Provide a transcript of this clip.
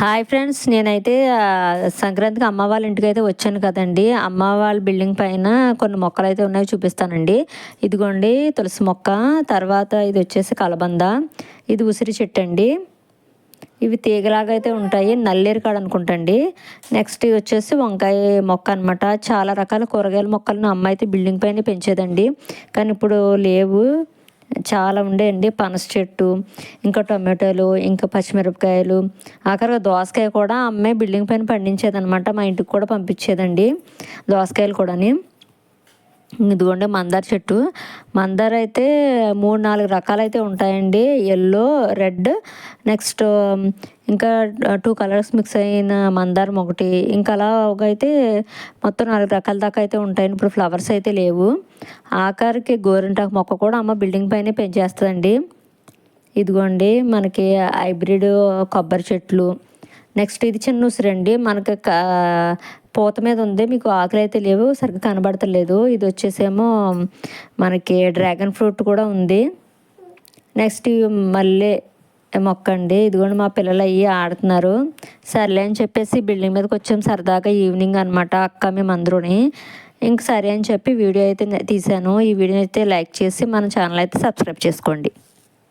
Hi friends, నేనైతే సంక్రాంతికి అమ్మ వాళ్ళ ఇంటికి అయితే వచ్చాను కదండి. అమ్మ వాళ్ళ బిల్డింగ్ పైన కొన్ని మొక్కలు అయితే ఉన్నాయి, చూపిస్తానండి. ఇదిగోండి తులసి మొక్క, తర్వాత ఇది వచ్చేసి కలబంద, ఇది ఉసిరి చెట్టు అండి. ఇవి తీగలాగా అయితే ఉంటాయి, నల్లేరు కాడ అనుకుంటండి. నెక్స్ట్ ఇవి వచ్చేసి వంకాయ మొక్క అనమాట. చాలా రకాల కూరగాయల మొక్కలను అమ్మ అయితే బిల్డింగ్ పైన పెంచేదండి, కానీ ఇప్పుడు లేవు. చాలా ఉండేయండి. పనస చెట్టు, ఇంకా టొమాటోలు, ఇంకా పచ్చిమిరపకాయలు, ఆఖరిగా దోసకాయ కూడా అమ్మాయి బిల్డింగ్ పైన పండించేదనమాట. మా ఇంటికి కూడా పంపించేదండి దోసకాయలు కూడాని. ఇదిగోండి మందార చెట్టు. మందార అయితే 3-4 రకాలు అయితే ఉంటాయండి. ఎల్లో, రెడ్, నెక్స్ట్ ఇంకా 2 కలర్స్ మిక్స్ అయిన మందారం ఒకటి, ఇంకా అలా ఒక అయితే మొత్తం 4 రకాల దాకా అయితే ఉంటాయండి. ఇప్పుడు ఫ్లవర్స్ అయితే లేవు. ఆఖరికి గోరింటాకు మొక్క కూడా అమ్మ బిల్డింగ్ పైనే పెంచేస్తుందండి. ఇదిగోండి మనకి హైబ్రిడ్ కొబ్బరి చెట్లు. నెక్స్ట్ ఇది చిన్న ఉసిరండి, మనకి పూత మీద ఉంది, మీకు ఆకులు అయితే లేవు, సరిగ్గా కనబడతలేదు. ఇది వచ్చేసేమో మనకి డ్రాగన్ ఫ్రూట్ కూడా ఉంది. నెక్స్ట్ మల్లె మొక్క అండి. ఇదిగోండి మా పిల్లలు అయ్యి ఆడుతున్నారు. సర్లే అని చెప్పేసి బిల్డింగ్ మీదకి వచ్చాం సరదాగా, ఈవినింగ్ అనమాట అక్క మేమందరూని. ఇంక సరే అని చెప్పి వీడియో అయితే తీశాను. ఈ వీడియో అయితే లైక్ చేసి మన ఛానల్ అయితే సబ్స్క్రైబ్ చేసుకోండి.